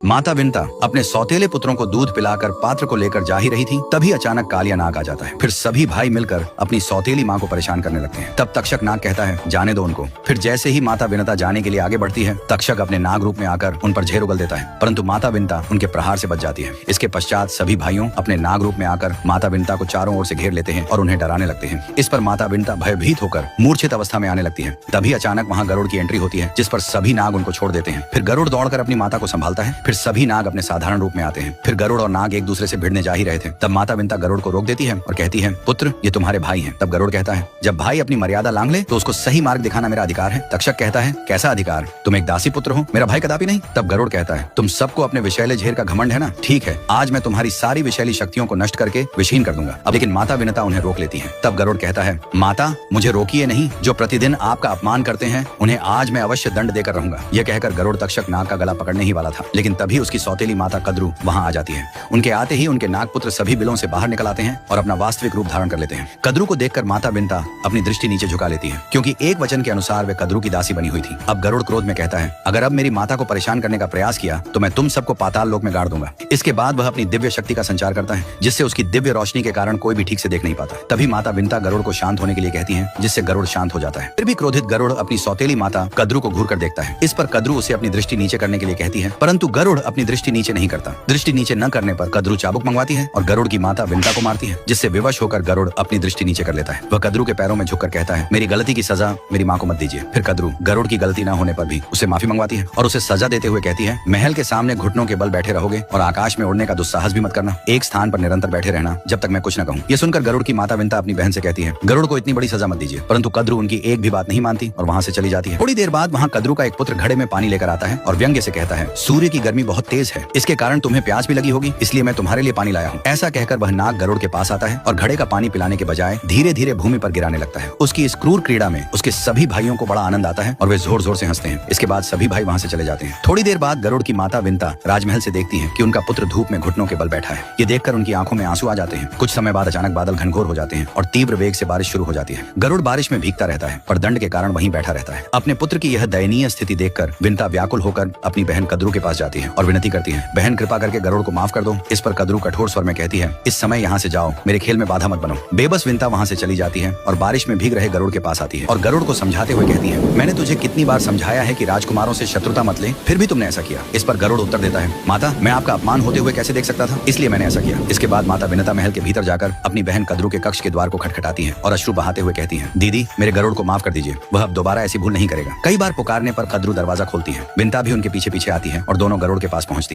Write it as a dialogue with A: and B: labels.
A: माता विंता अपने सौतेले पुत्रों को दूध पिलाकर पात्र को लेकर जा ही रही थी, तभी अचानक कालिया नाग आ जाता है। फिर सभी भाई मिलकर अपनी सौतेली माँ को परेशान करने लगते हैं। तब तक्षक नाग कहता है जाने दो उनको। फिर जैसे ही माता विनता जाने के लिए आगे बढ़ती है, तक्षक अपने नाग रूप में आकर उन पर झेर उगल देता है, परंतु माता विंता उनके प्रहार से बच जाती है। इसके पश्चात सभी भाइयों अपने नाग रूप में आकर माता विंता को चारों ओर से घेर लेते हैं और उन्हें डराने लगते हैं। इस पर माता विंता भयभीत होकर मूर्छित अवस्था में आने लगती है। तभी अचानक वहाँ गरुड़ की एंट्री होती है, जिस पर सभी नाग उनको छोड़ देते हैं। फिर गरुड़ दौड़कर अपनी माता को संभालता है। फिर सभी नाग अपने साधारण रूप में आते हैं। फिर गरुड़ और नाग एक दूसरे से भिड़ने जा ही रहे थे। तब माता विंता गरुड़ को रोक देती है और कहती है, पुत्र ये तुम्हारे भाई हैं। तब गरुड़ कहता है, जब भाई अपनी मर्यादा लांघ ले तो उसको सही मार्ग दिखाना मेरा अधिकार है। तक्षक कहता है, कैसा अधिकार? तुम एक दासी पुत्र हो, मेरा भाई कदापि नहीं। तब गरुड़ कहता है, तुम सबको अपने विषैले झेर का घमंड है ना, ठीक है, आज मैं तुम्हारी सारी विषैली शक्तियों को नष्ट करके विषहीन कर दूंगा। अब लेकिन माता विनता उन्हें रोक लेती है। तब गरुड़ कहता है, माता मुझे रोकिए नहीं, जो प्रतिदिन आपका अपमान करते हैं उन्हें आज मैं अवश्य दंड देकर रहूंगा। यह कहकर गरुड़ तक्षक नाग का गला पकड़ने ही वाला था, लेकिन तभी उसकी सौतेली माता कद्रू वहां आ जाती है। उनके आते ही उनके नागपुत्र सभी बिलों से बाहर निकल आते हैं और अपना वास्तविक रूप धारण कर लेते हैं। कद्रू को देखकर माता विंता अपनी दृष्टि नीचे झुका लेती है, क्योंकि एक वचन के अनुसार वे कद्रू की दासी बनी हुई थी। अब गरुड़ क्रोध में कहता है, अगर अब मेरी माता को परेशान करने का प्रयास किया तो मैं तुम सबको पाताल लोक में गाड़ दूंगा। इसके बाद वह अपनी दिव्य शक्ति का संचार करता है, जिससे उसकी दिव्य रोशनी के कारण कोई भी ठीक से देख नहीं पाता। तभी माता विंता गरुड़ को शांत होने के लिए कहती है, जिससे गरुड़ शांत हो जाता है। फिर भी क्रोधित गरुड़ अपनी सौतेली माता कद्रू को घूर कर देखता है। इस पर कद्रू उसे अपनी दृष्टि नीचे करने के लिए कहती है, परंतु गरुड़ अपनी दृष्टि नीचे नहीं करता। दृष्टि नीचे न करने पर कद्रू चाबुक मंगवाती है और गरुड़ की माता विंता को मारती है, जिससे विवश होकर गरुड़ अपनी दृष्टि नीचे कर लेता है। वह कद्रू के पैरों में झुककर कहता है, मेरी गलती की सजा मेरी माँ को मत दीजिए। फिर कद्रू गरुड़ की गलती न होने पर भी उसे माफी मंगवाती है और उसे सजा देते हुए कहती है, महल के सामने घुटनों के बल बैठे रहोगे और आकाश में उड़ने का दुस्साहस भी मत करना। एक स्थान पर निरंतर बैठे रहना जब तक मैं कुछ न कहूँ। ये सुनकर गरुड़ की माता विंता अपनी बहन से कहती है, गरुड़ को इतनी बड़ी सजा मत दीजिए, परंतु कद्रू उनकी एक भी बात नहीं मानती और वहाँ से चली जाती है। थोड़ी देर बाद वहाँ कद्रू का एक पुत्र घड़े में पानी लेकर आता है और व्यंग्य से कहता है, सूर्य की गर्मी बहुत तेज है, इसके कारण तुम्हें प्यास भी लगी होगी, इसलिए मैं तुम्हारे लिए पानी लाया हूँ। ऐसा कहकर वह नाग गरुड़ के पास आता है और घड़े का पानी पिलाने के बजाय धीरे धीरे भूमि पर गिराने लगता है। उसकी इस क्रूर क्रीड़ा में उसके सभी भाइयों को बड़ा आनंद आता है और वे जोर जोर से हंसते हैं। इसके बाद सभी भाई वहाँ से चले जाते हैं। थोड़ी देर बाद गरुड़ की माता विंता राजमहल से देखती है कि उनका पुत्र धूप में घुटनों के बल बैठा है। ये देखकर उनकी आंखों में आंसू आ जाते हैं। कुछ समय बाद अचानक बादल घनघोर हो जाते हैं और तीव्र वेग से बारिश शुरू हो जाती है। गरुड़ बारिश में भीगता रहता है, पर दंड के कारण वहीं बैठा रहता है। अपने पुत्र की यह दयनीय स्थिति देखकर विंता व्याकुल होकर अपनी बहन कद्रू के पास जाती है और विनती करती है, बहन कृपा करके गरुड़ को माफ कर दो। इस पर कद्रू कठोर स्वर में कहती है, इस समय यहाँ से जाओ, मेरे खेल में बाधा मत बनो। बेबस विंता वहाँ से चली जाती है और बारिश में भीग रहे गरुड़ के पास आती है और गरुड़ को समझाते हुए कहती है, मैंने तुझे कितनी बार समझाया है कि राजकुमारों से शत्रुता मत ले, फिर भी तुमने ऐसा किया। इस पर गरुड़ उत्तर देता है, माता मैं आपका अपमान होते हुए कैसे देख सकता था, इसलिए मैंने ऐसा किया। इसके बाद माता विनता महल के भीतर जाकर अपनी बहन कद्रू के कक्ष के द्वार को खटखटाती है और अश्रु बहाते हुए कहती है, दीदी मेरे गरुड़ को माफ कर दीजिए, वह अब दोबारा ऐसी भूल नहीं करेगा। कई बार पुकारने पर कद्रू दरवाजा खोलती है। विंता भी उनके पीछे पीछे आती है और दोनों गरुड़ के पास पहुंचती